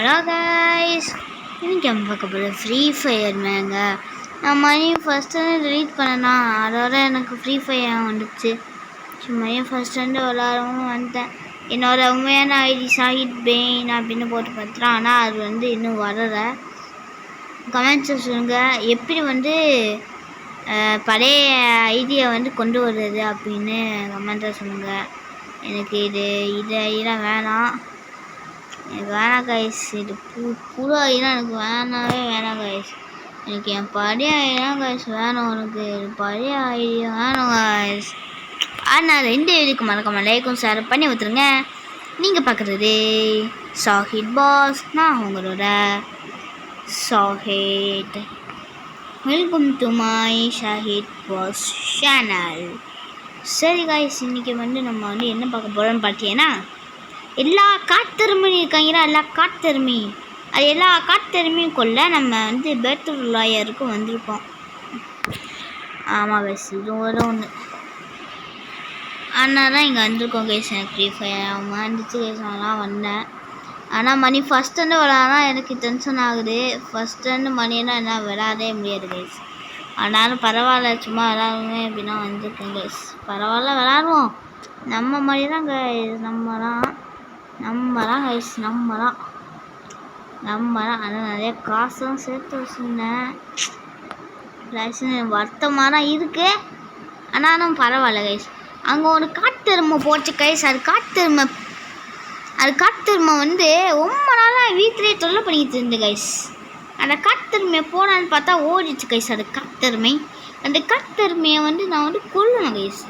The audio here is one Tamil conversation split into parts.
ஹலோ கைஸ், இன்னைக்கு நம்ம பார்க்க போகிறது ஃப்ரீ ஃபயர்மேங்க. நான் மணி ஃபஸ்ட்டு டெலீட் பண்ணேன்னா அதோட எனக்கு ஃப்ரீ ஃபயர் வந்துச்சு. சும்மா ஃபஸ்ட் விளாடவும் வந்துட்டேன். என்னோட உண்மையான ஐடி ஷாஹித் பெயின் அப்படின்னு போட்டு பார்த்துட்டேன். ஆனால் அது இன்னும் வரலை. கமெண்ட்ஸில் சொல்லுங்கள் எப்படி பழைய ஐடியை கொண்டு வருது அப்படின்னு கமெண்ட்டில் சொல்லுங்கள். எனக்கு இதெல்லாம் வேணாம், எனக்கு வேணாம் கைஸ். இது புது ஐடியா எனக்கு வேணாம் கைஸ். எனக்கு என் பழைய ஐடியா கைஸ் வேணும். எனக்கு பழைய ஐடியா வேணும் கைஸ். ஆனால் 2 வீடியோக்கு மறக்காம லைக்கும் ஷேர் பண்ணி விட்டுருங்க. நீங்கள் பார்க்குறது ஷாஹித் பாஸ், நான் உங்களோட Shahid. Welcome to my Shahid boss channel. சரி கைஸ், இன்றைக்கி நம்ம என்ன பார்க்க போகிறோம்னு பார்த்தீங்கன்னா, எல்லா காட்டெருமையும் இருக்காங்களா, எல்லா காட்டெருமை, அது எல்லா காட்டெருமையும் கொள்ள நம்ம பேட்டர் லாயருக்கு வந்திருக்கோம். ஆமாம் கைஸ், இது ஒன்று ஆனால் தான் இங்கே வந்திருக்கோம் கைஸ். எனக்கு ஃப்ரீ ஃபயர் வந்துச்சு கைஸ், அதெல்லாம் வந்தேன். ஆனால் மணி ஃபஸ்ட் விளாட்னா எனக்கு டென்ஷன் ஆகுது. ஃபஸ்ட்டு மணியெல்லாம் என்ன விளாடவே முடியாது கைஸ். ஆனாலும் பரவாயில்ல, சும்மா விளாடுவோமே அப்படின்னா வந்திருக்கேன் கைஸ். பரவாயில்ல, விளாடுவோம். நம்ம மணி தான் கைஸ், நம்ம தான் கைஸ், நம்ம தான். ஆனால் நிறைய காசும் சேர்த்து வச்சுருந்தேன். வருத்தமாக தான் இருக்குது, ஆனாலும் பரவாயில்ல கைஸ். அங்கே ஒரு காட்டெருமை போச்சு கைஸ். அது காட்டெருமை ரொம்ப நாளாக வீட்டிலே தொல்லை பண்ணிக்கிட்டு இருந்து கைஸ். அந்த காட்டெருமையை போனான்னு பார்த்தா ஓடிச்சு கைஸ். அது காட்டெருமையை நான் கொல்லணும் கைஸ்.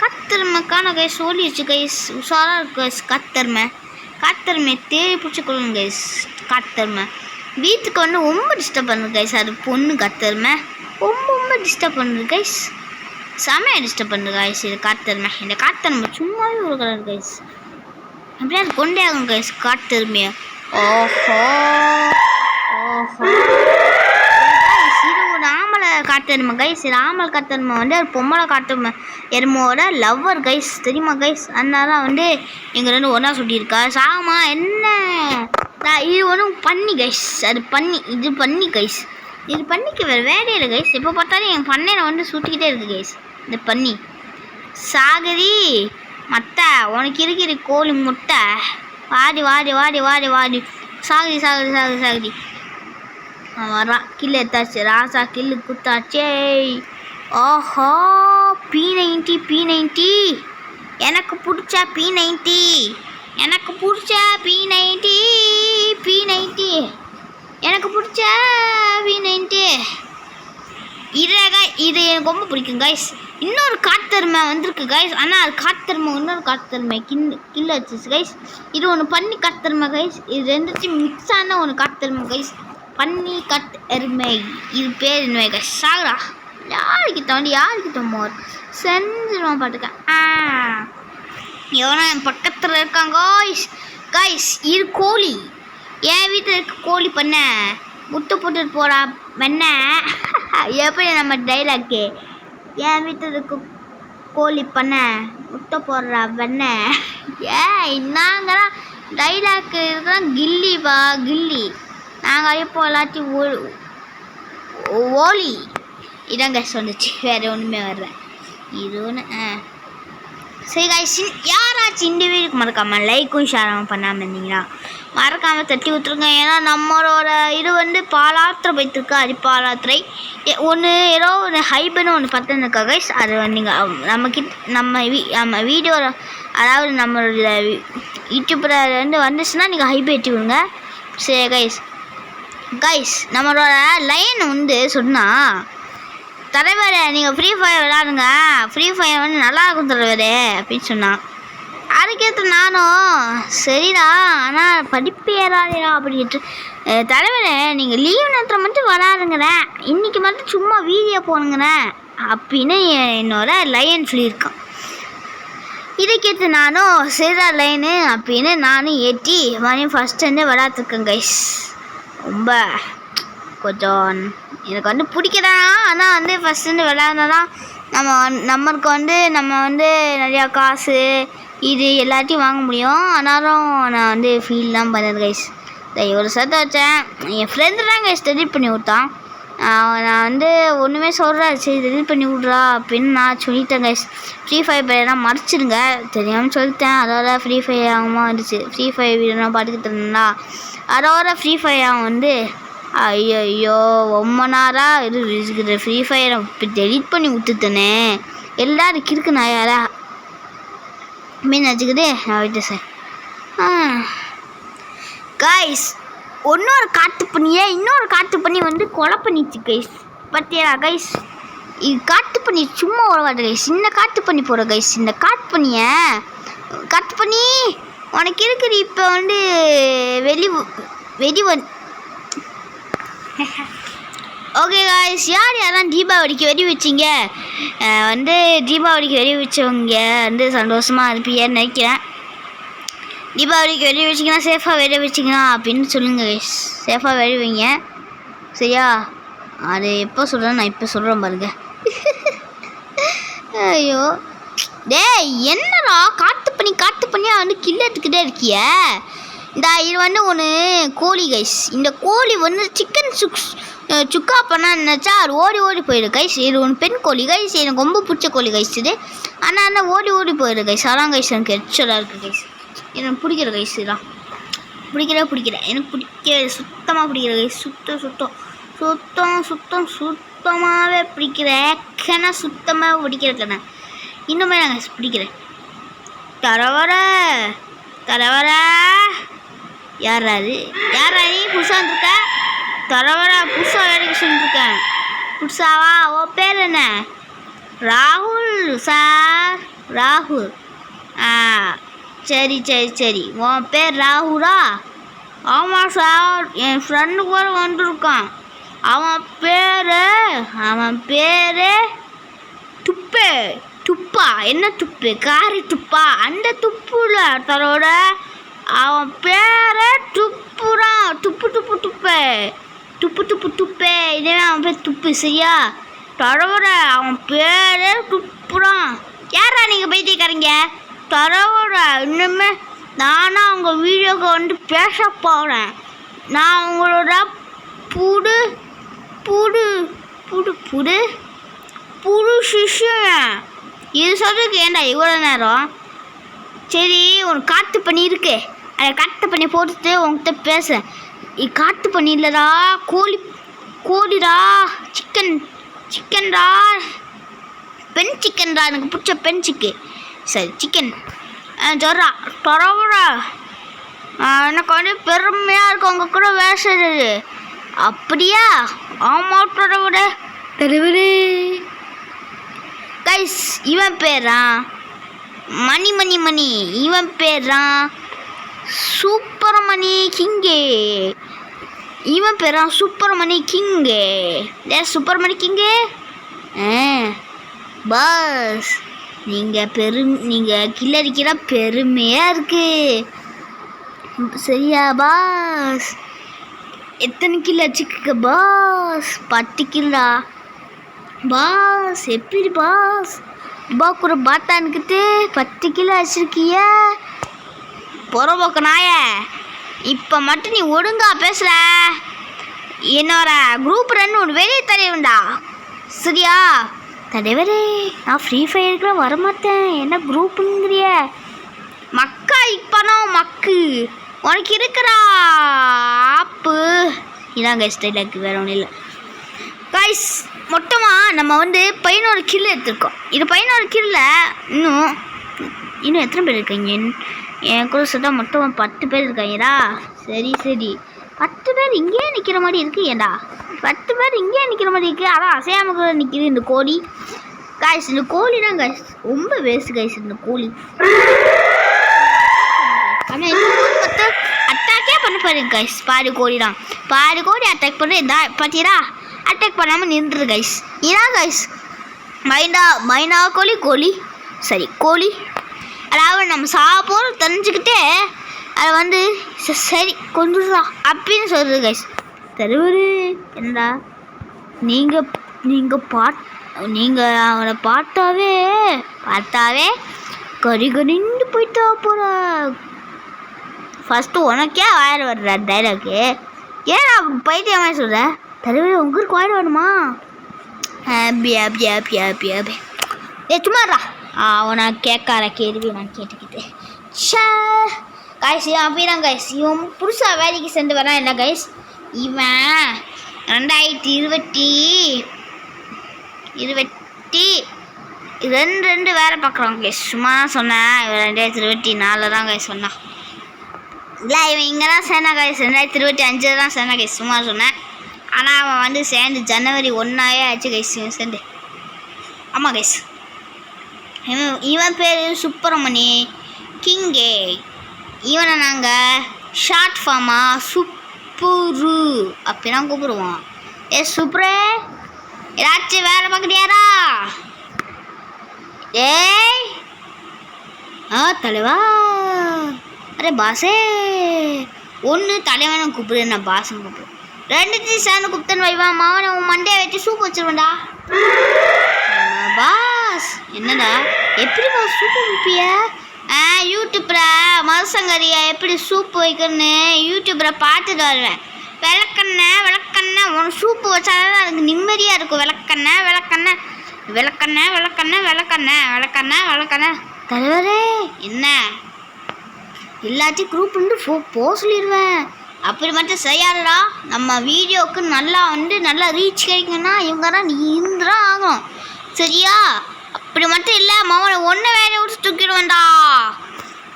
காட்டெருமைக்கான கைஸ் ஓடிச்சு கைஸ். உஷாராக இருக்கு கைஸ். காட்டெருமையை தேடி பிடிச்சி கொள்ளணும் கைஸ். காட்டெருமை வீட்டுக்கு ரொம்ப டிஸ்டர்ப் பண்ணுது கைஸ். அது பொண்ணு காட்டெருமை ரொம்ப டிஸ்டர்ப் பண்ணுது கைஸ். செமையாக டிஸ்டர்ப் பண்ணுது கைஸ். இது காட்டெருமை. இந்த காட்டெருமை சும்மாவே ஒரு கலர் கைஸ். அப்படியே அது கொண்டே ஆகும் கைஸ் காட்டெருமையை. ஓஹோ, இது ஒரு ஆமலை காட்டெருமை கைஸ். இது ஆமலை காட்டெருமை ஒரு பொம்மலை காட்டெருமை எருமையோட லவ்வர் கைஸ், தெரியுமா கைஸ்? அதனால எங்கள் ஒன்றா சொல்லியிருக்கா சாமா என்ன. இது பண்ணி கைஸ். அது பண்ணி கைஸ். இது பண்ணிக்கு வேறே இல்லை கைஸ். எப்போ பார்த்தாலும் என் பண்ணையில் சுட்டிக்கிட்டே இருக்குது கைஸ். இந்த பண்ணி சாகரி மட்டை, உனக்கு இருக்கிற கோழி முட்டை, வாடி சாகரி வரான். கில்லு எடுத்தாச்சு ராசா, கில்லு குத்தாச்சே. ஓஹோ, P90 எனக்கு பிடிச்ச P90 எனக்கு பிடிச்ச P90 இது எனக்கு ரொம்ப பிடிக்கும் கைஸ். இன்னொரு காட்டெருமை வந்திருக்கு கைஸ். ஆனால் அது காட்டெருமை இன்னொரு காட்டெருமை கில்லு வச்சிச்சு கைஸ். இது ஒன்று பண்ணி காட்டெருமை கைஸ். இது ரெண்டுத்தையும் மிக்ஸ் ஆன ஒன்று காட்டெருமை கைஸ். பண்ணி காட்டெருமை, இது பேர் என்ன கைஸ்? சாகுரா. யாருக்கு மோர் செஞ்சிருவான் பாட்டுக்க. எவனா என் பக்கத்தில் இருக்காங்க கைஸ். இது கோழி. என் வீட்டில் இருக்க கோழி பண்ண முட்டை போட்டுட்டு போடா பண்ண. எப்படி நம்ம டைலாக்கு? என் வீட்டில் இருக்க கோழி பண்ண முட்டை போடுறா பண்ண. நாங்களாம் டைலாக்கு இருக்கிறோம். கில்லி நாங்கள் இப்போ எல்லாத்தையும் ஓலி இதான் கைஸ் வந்துச்சு. வேறு ஒன்றுமே வர்றேன். இது ஒன்று சரி கைஸ், யாராச்சும் இந்த வீடியோக்கு மறக்காமல் லைக்கும் ஷேரும் பண்ணாமல் இருந்தீங்களா மறக்காமல் தட்டி விட்டுருங்க. ஏன்னா நம்மளோட இது பாலாத்திரை போய்த்துருக்கு. அது பாலாத்திரை ஏதோ ஒரு ஹைபன்னு ஒன்று பார்த்துருக்கா கைஸ். அது நம்ம வீடியோவில், அதாவது நம்மளோட யூடியூப்பில் வந்துச்சுன்னா நீங்கள் ஹைப் ஏற்றி விடுங்க. சரி கைஸ் நம்மளோட லைன் சொன்னால், தலைவர் நீங்கள் ஃப்ரீ ஃபயர் விளாடுங்க, ஃப்ரீ ஃபயர் நல்லா இருக்கும் தலைவரே அப்படின்னு சொன்னான். அதுக்கேற்ற நானும் சரிடா, ஆனால் படிப்பு ஏறாதா அப்படின்ட்டு, தலைவரே நீங்கள் லீவ் நேரத்தில் மட்டும் விளாடுங்கிறேன், இன்றைக்கி மட்டும் சும்மா வீடியோ போனுங்கிறேன் அப்படின்னு என்னோட லைன் சொல்லியிருக்கான். இதுக்கேற்று நானும் சரிடா லைனு அப்படின்னு நானும் ஏற்றி ஃபஸ்ட்டு விளாட்ருக்கேன் கைஸ். ரொம்ப கொஞ்சம் எனக்கு பிடிக்கதான். ஆனால் ஃபஸ்ட்டு விளையாடுனா தான் நம்மளுக்கு நம்ம நிறையா காசு இது எல்லாத்தையும் வாங்க முடியும். ஆனாலும் நான் வந்து ஃபீல்லாம் பண்ணது கைஸ். ஒரு சத்த வச்சேன், என் ஃப்ரெண்டு தான் கைஸ் டெலிட் பண்ணி விட்டான். நான் வந்து ஒன்றுமே சொல்கிறேன், சரி டெலிட் பண்ணி விட்றா அப்படின்னு நான் சொல்லிட்டேன் கைஸ். ஃப்ரீ ஃபயர் பேரெல்லாம் மறைச்சிடுங்க தெரியாமல் சொல்லிட்டேன். அதோட ஃப்ரீ ஃபயர் ஆகுமா வந்துச்சு. ஃப்ரீ ஃபயர் வீடியோ பார்த்துக்கிட்டு இருந்தா அதோட ஃப்ரீ ஃபயர் அவன் வந்து ஐயோ ரொம்ப நேரம் இது ஃப்ரீ ஃபயரை இப்போ டெலிட் பண்ணி விட்டுட்டேனே எல்லாரும் கிறுக்கு நான் யாரா மீன் வச்சுக்கிட்டு நான் விட்டு சார் கைஸ். இன்னொரு காட்டு பண்ணி வந்து கொலை பண்ணிச்சு கைஸ். பத்தியா கைஸ், இது காட்டு பண்ணி சும்மா உறவாடு கைஸ். இந்த காட்டு பண்ணி போகிற கைஸ். இந்த காட்டு பண்ணி உனக்கு இருக்குது இப்போ வந்து வெடி ஓகே கைஸ், யாரெல்லாம் தீபாவளிக்கு வெடி வச்சிங்க வந்து தீபாவளிக்கு வெடி வச்சவங்க வந்து சந்தோஷமாக இருப்பீங்கன்னு நினைக்கிறேன். தீபாவளிக்கு வெடி வச்சிங்கன்னா சேஃபாக வெடி வச்சிங்கன்னா அப்படின்னு சொல்லுங்கள் கைஸ். சேஃபாக வெடி வைங்க சரியா? அது எப்போ சொல்கிறேன், நான் இப்போ சொல்கிறேன் பாருங்க. ஐயோ டேய் என்னடா காட்டு பண்ணி வந்து கில்லத்துக்கிட்டே இருக்கிய. இது வந்து ஒன்று கோழி கைஸ். இந்த கோழி வந்து சிக்கன் சுக்கா பண்ண நினச்சா அது ஓடி போயிடும் கைஸ். இது ஒன்று பெண் கோழி கைஸ். எனக்கு ரொம்ப பிடிச்ச கோழி கைஸ் இது. ஆனால் ஓடி போயிடும் கைஸ். அதான் கைஸ் எனக்கு எச்சலாக இருக்குது கைஸ். எனக்கு பிடிக்கிற கைஸ் இதெல்லாம் பிடிக்கிற எனக்கு சுத்தமாக பிடிக்கிற கைஸ். சுத்தமாகவே பிடிக்கிறேன். சுத்தமாக பிடிக்கிறதுண்ணே இன்னுமே நான் கைஸ் பிடிக்கிறேன். தரவர யாரா நீ புதுசாக வந்துருக்க? தரவர புதுசாக வேலைக்கு சொல்லிருக்கேன். புதுசாவா? ஓ பேர் என்ன? ராகுல் சார். ராகுல் சரி உன் பேர் ராகுலா? ஆமாம் சார், என் ஃப்ரெண்டு கூட வந்துருக்கான். அவன் பேர் துப்பா. என்ன துப்பு? காரி துப்பா. அந்த துப்புல தரோட அவன் பேர் துப்புறான். துப்பு இதே அவன் பேர் துப்பு சரியா? தரோட அவன் பேர் துப்புறான். யாரா நீங்கள் பைத்தியக்காரங்க? தரோட இன்னுமே நானும் அவங்க வீடியோக்கு வந்து பேச போகிறேன். நான் உங்களோட புது சிஷ்யன். இது சொல்றதுக்கு ஏன்டா இவ்வளோ நேரம்? சரி உனக்கு காட்டு பண்ணி இருக்கு, அதை காட்டு பண்ணி போட்டுட்டு உங்ககிட்ட பேச. இது காட்டு பண்ணி இல்லைடா, கோழிடா, சிக்கன்டா, பெண் சிக்கன்டா, எனக்கு பிடிச்ச பெண் சரி சிக்கன் சொல்கிறா. பரவாயில்ல, எனக்கு வந்து பெருமையாக இருக்கும் உங்க கூட பேசுறது. அப்படியா? ஆமாம் தலைவரே. கைஸ் இவன் பேரா மணி. இவன் பேரா சூப்பர்மணி கிங்கே. இவன் பேரா சூப்பர்மணி கிங்கே. சூப்பர்மணி கிங்கே பாஸ். நீங்கள் கில்லடிக்கிற பெருமையாக இருக்கு சரியா பாஸ்? எத்தனை கிலோ வச்சுக்க பாஸ்? 10 kilo boss. எப்படி பாஸ்? கூட பாட்டான்னுக்கிட்டு 10 கிலோ வச்சிருக்கிய பொறம்போக்க நாய. இப்போ மட்டும் நீ ஒழுங்கா பேசுகிற என்னோட குரூப் 2 ஒன்று வெளியே தரையுண்டா சரியா? தலைவரே நான் ஃப்ரீ ஃபயருக்கு வரமாட்டேன். என்ன குரூப்புங்கிறிய மக்கா? இப்போதான் மக்கு உனக்கு இருக்கிறா ஆப்பு. இதான் கைஸ் டைலாக், வேறு ஒன்றும் இல்லை கைஸ். மொத்தமாக நம்ம வந்து 11 கில் எடுத்துருக்கோம். இது 11 கில்ல இன்னும் எத்தனை பேர் இருக்காங்க? என் கூட சொல்லிட்டா மொத்தம் 10 பேர் இருக்காங்கடா. சரி 10 பேர் இங்கேயே நிற்கிற மாதிரி இருக்குது. ஏண்டா 10 பேர் இங்கேயே நிற்கிற மாதிரி இருக்குது. அதான் அசையாம நிற்கிது இந்த கோழி கைஸ். இந்த கோழி தான் கைஸ் ரொம்ப வேஸ்ட் கைஸ். இந்த கோழி ஆனால் அட்டாக்கே பண்ண பாருங்க கைஸ். பாதி கோழி அட்டாக் பண்ண பார்த்தீரா? அட்டாக் பண்ணாமல் நின்றுரு கைஸ். இதான் கைஸ் மைனா கோழி சரி கோழி. அதாவது நம்ம சாப்பிட்றோம் தெரிஞ்சுக்கிட்டே அதை வந்து சரி கொஞ்சம் அப்படின்னு சொல்கிறது கைஸ். தலைவர் என்னடா நீங்கள் அவனை பார்த்தாவே கறின்னு போயிட்டா போற. ஃபஸ்ட்டு உனக்கே வாயில் வர்ற டைலாக்கு ஏன் பைத்தியமா சொல்ற? தலைவர் உங்களுக்கு வாயில் வருமா? Happy happy happy happy happy. சும்மாடா அவனை கேட்கார கேள்வி நான் கேட்டுக்கிட்டேன். ஷே கைஸ் அப்படிதான் கைஸ். இவன் புதுசாக வேலைக்கு சென்று வரான் இல்லை கைஸ். இவன் 2022 வேலை பார்க்குறான் கைஸ். சும்மா தான் சொன்னேன். இவன் 2024 தான் கைஸ் சொன்னான். இல்லை இவன் இங்கே தான் சேர்ந்தான் கைஸ். 2025 தான் சேர்ந்தான் கைஸ். சும்மா சொன்னேன். ஆனால் அவன் வந்து சேர்ந்து ஜனவரி 1 ஆச்சு கைஸ். இவன் சேர்ந்து ஆமாம் கைஸ். இவன் பேர் சுப்பிரமணி கிங்கே. இவனை நாங்கள் ஷார்ட் ஃபார்மாக சுப்புரு அப்படின்னா கூப்பிடுவோம். சுப்ரே ஏதாச்சும் வேலை பார்க்குறியாரா? ஏய் தலைவா. அரே பாஸே ஒன்று தலைவனை கூப்பிடு, நான் பாஸுன்னு கூப்பிடு. 2 சேர்ந்து கூப்பிட்டேன்னு வைவா மாவனை உன் மண்டையை வச்சு சூப் வச்சிருவேன்டா. பாஸ் என்னடா எப்படி பாஸ் சூப்பு வைப்பிய? யூடியூப்பில் மதுசங்கரியா எப்படி சூப்பு வைக்கணுன்னு யூடியூப்பில் பார்த்துட்டு வருவேன். விளக்கெண்ணெய் உனக்கு சூப்பு வச்சாதான் அதுக்கு நிம்மதியாக இருக்கும். விளக்கெண்ணெய். தலைவரே என்ன எல்லாத்தையும் குரூப் வந்து போ சொல்லிடுவேன். அப்படி மட்டும் செய்யாதடா. நம்ம வீடியோவுக்கு நல்லா ரீச் கிடைக்குன்னா இவங்க தான் நீ இருந்துதான் ஆகும் சரியா? அப்படி மட்டும் இல்லை மாவனை ஒன்றை வேலையை விட்டு தூக்கிடுவேன்டா.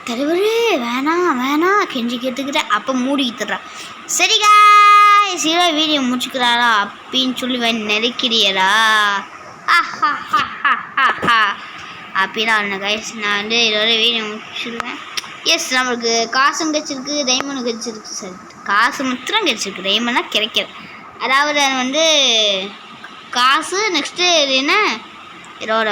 தலைவரே வேணாம் கெஞ்சி கேட்டுக்கிட்டேன். அப்போ மூடிக்கிட்டுறான். சரிக்கா சீரா வீடியோ முடிச்சுக்கிறாரா அப்படின்னு சொல்லி நெருக்கிறியடா. அப்படின்னா ஒன்று கைஸ். நான் வந்து இதோட வீடியோ முடிச்சுடுவேன். எஸ் நம்மளுக்கு காசும் கிடச்சிருக்கு, டைமண்டும் கிடச்சிருக்கு. சரி காசு மாத்திரம் கிடச்சிருக்கு, டைமண்டாக கிடைக்கல. அதாவது அது வந்து காசு நெக்ஸ்ட்டு என்ன இதோட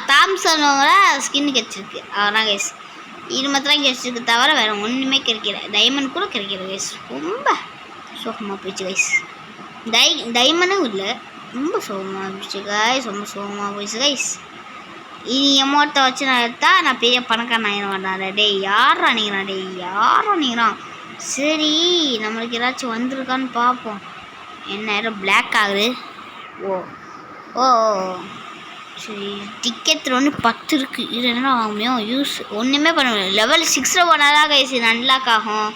தாம்சனோட ஸ்கின் கிடச்சிருக்கு. அதான் கைஸ் இது மாத்திரம் கிடச்சிருக்கு தவிர வேறு ஒன்றுமே கிடைக்கல. டைமண்ட் கூட கிடைக்கல கைஸ். ரொம்ப சோகமாக போயிடுச்சு கைஸ். டைமண்டும் இல்லை, ரொம்ப சோகமாக போயிடுச்சு கைஸ். ரொம்ப சோகமாக போயிடுச்சு கைஸ். இனி எமௌண்ட்டை வச்சு நான் எடுத்தால் நான் பெரிய பணக்காரன் ஆகிடுவேன்டா. யாரா நீங்கிறான்? சரி நம்மளுக்கு ஏதாச்சும் வந்திருக்கான்னு பார்ப்போம். என்ன நேரம் பிளாக் ஆகுது. ஓ சரி டிக்கெட் ஒன்று 10 இருக்குது. இது என்ன ஆகும் யூஸ் ஒன்றுமே பண்ண முடியாது. லெவல் 6 போனாதான் கைஸ் அன்லாக் ஆகும்.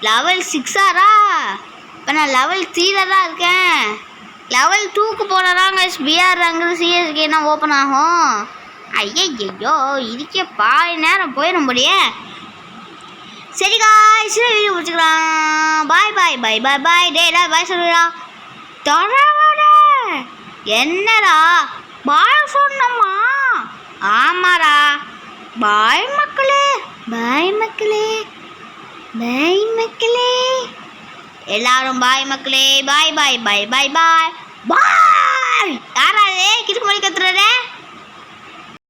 லெவல் 6ஆரா? இப்போ நான் லெவல் 3 தான் இருக்கேன். லெவல் 2க்கு போனாதான் கைஸ் பிஆர் அங்கே சிஎஸ்கேனா ஓப்பன் ஆகும். ஐயோ இதுக்கே பாதி நேரம் போயிடும் போடியே. சரி காய்ஸ் வீடியோ முடிச்சுக்கலாம். பாய். டேடா பாய் சொல்லுடா. என்னடா பாய் சொன்னம்மா? ஆமாடா பாய் மக்களே. எல்லாரும் பாய் மக்களே. பாய். யாராவது கிறுக்கு மொழி கத்துறதே?